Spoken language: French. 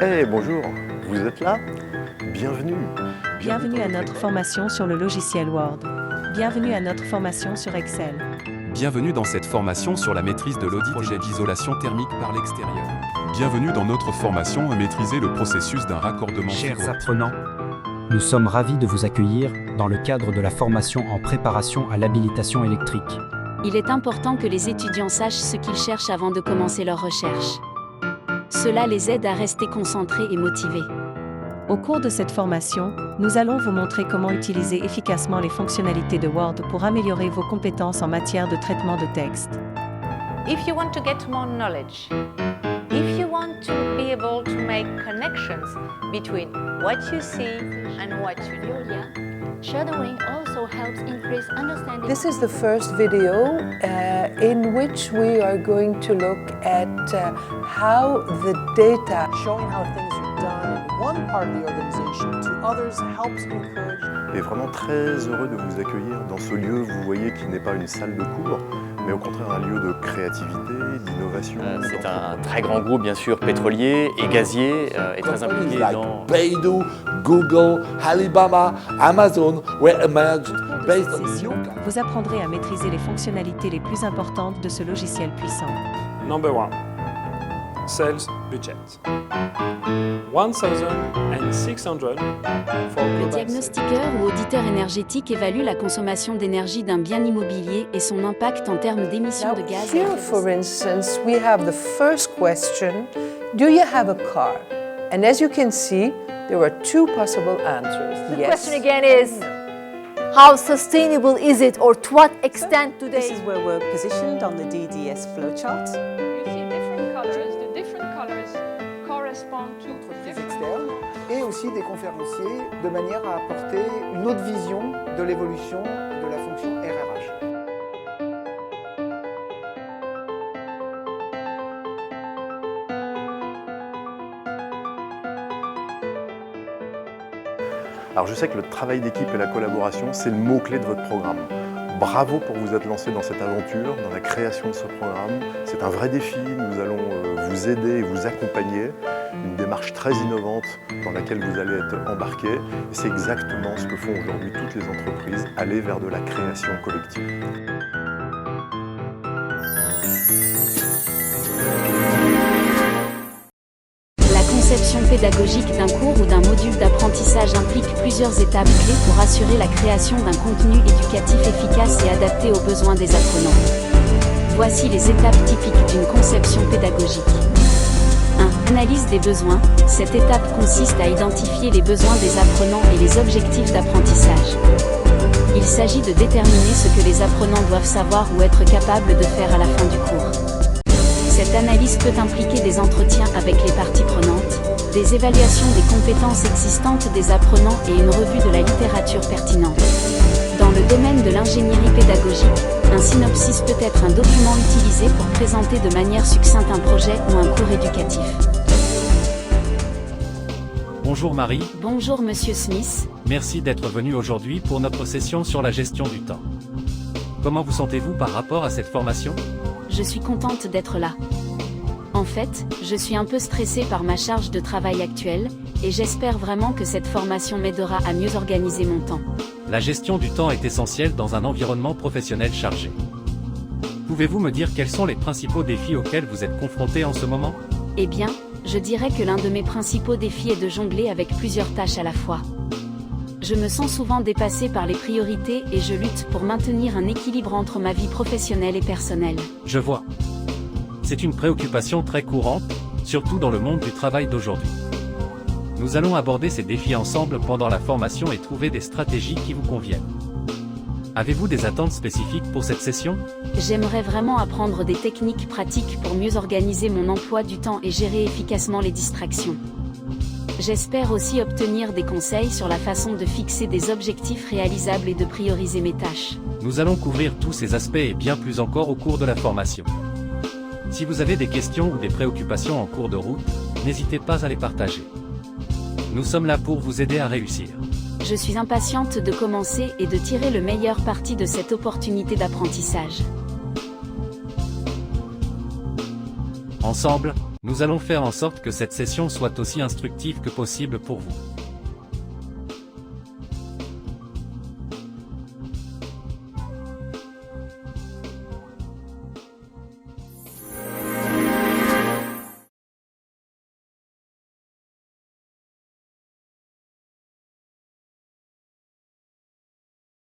Eh bonjour, vous êtes là? Bienvenue. Bienvenue à notre formation sur le logiciel Word. Bienvenue à notre formation sur Excel. Bienvenue dans cette formation sur la maîtrise de l'audit et d'isolation thermique par l'extérieur. Bienvenue dans notre formation à maîtriser le processus d'un raccordement Chers fibre. apprenants, nous sommes ravis de vous accueillir dans le cadre de la formation en préparation à l'habilitation électrique. Il est important que les étudiants sachent ce qu'ils cherchent avant de commencer leur recherche. Cela les aide à rester concentrés et motivés. Au cours de cette formation, nous allons vous montrer comment utiliser efficacement les fonctionnalités de Word pour améliorer vos compétences en matière de traitement de texte. If you want to get more knowledge, if you want to be able to make connections between what you see and what you do. Shadowing also helps increase understanding. This is the first video in which we are going to look at how the data showing how things are done in one part of the organization to others helps encourage. Et vraiment très heureux de vous accueillir dans ce lieu, vous voyez, qui n'est pas une salle de cours, mais au contraire un lieu de créativité, d'innovation. C'est un très grand groupe, bien sûr, pétrolier et gazier, et très impliqué dans... Baidu, Google, Alibaba, Amazon were emerged based on Session, vous apprendrez à maîtriser les fonctionnalités les plus importantes de ce logiciel puissant. Number 1. Sales budget. 1,600 for Le global diagnostiqueur ou auditeur énergétique évalue la consommation d'énergie d'un bien immobilier et son impact en termes d'émissions Now, de gaz à here, effet de for serre. instance, we have the first question, do you have a car? And as you can see, there are two possible answers. The question again is, how sustainable is it, or to what extent do This they... is where we're positioned on the DDS flowchart. You see different colors. The different colors correspond to Entreprises externes et aussi des conférenciers de manière à apporter une autre vision de l'évolution de la fonction RRH. Alors je sais que le travail d'équipe et la collaboration, c'est le mot-clé de votre programme. Bravo pour vous être lancé dans cette aventure, dans la création de ce programme. C'est un vrai défi, nous allons vous aider et vous accompagner. Une démarche très innovante dans laquelle vous allez être embarqué. Et c'est exactement ce que font aujourd'hui toutes les entreprises, aller vers de la création collective. La conception pédagogique d'un cours ou d'un module d'apprentissage implique plusieurs étapes clés pour assurer la création d'un contenu éducatif efficace et adapté aux besoins des apprenants. Voici les étapes typiques d'une conception pédagogique. 1. Analyse des besoins. Cette étape consiste à identifier les besoins des apprenants et les objectifs d'apprentissage. Il s'agit de déterminer ce que les apprenants doivent savoir ou être capables de faire à la fin du cours. Cette analyse peut impliquer des entretiens avec les parties prenantes, des évaluations des compétences existantes des apprenants et une revue de la littérature pertinente. Dans le domaine de l'ingénierie pédagogique, un synopsis peut être un document utilisé pour présenter de manière succincte un projet ou un cours éducatif. Bonjour Marie. Bonjour Monsieur Smith. Merci d'être venu aujourd'hui pour notre session sur la gestion du temps. Comment vous sentez-vous par rapport à cette formation ? Je suis contente d'être là. En fait, je suis un peu stressée par ma charge de travail actuelle, et j'espère vraiment que cette formation m'aidera à mieux organiser mon temps. La gestion du temps est essentielle dans un environnement professionnel chargé. Pouvez-vous me dire quels sont les principaux défis auxquels vous êtes confrontés en ce moment ? Eh bien, je dirais que l'un de mes principaux défis est de jongler avec plusieurs tâches à la fois. Je me sens souvent dépassée par les priorités et je lutte pour maintenir un équilibre entre ma vie professionnelle et personnelle. Je vois. C'est une préoccupation très courante, surtout dans le monde du travail d'aujourd'hui. Nous allons aborder ces défis ensemble pendant la formation et trouver des stratégies qui vous conviennent. Avez-vous des attentes spécifiques pour cette session ? J'aimerais vraiment apprendre des techniques pratiques pour mieux organiser mon emploi du temps et gérer efficacement les distractions. J'espère aussi obtenir des conseils sur la façon de fixer des objectifs réalisables et de prioriser mes tâches. Nous allons couvrir tous ces aspects et bien plus encore au cours de la formation. Si vous avez des questions ou des préoccupations en cours de route, n'hésitez pas à les partager. Nous sommes là pour vous aider à réussir. Je suis impatiente de commencer et de tirer le meilleur parti de cette opportunité d'apprentissage. Ensemble, Nous allons faire en sorte que cette session soit aussi instructive que possible pour vous.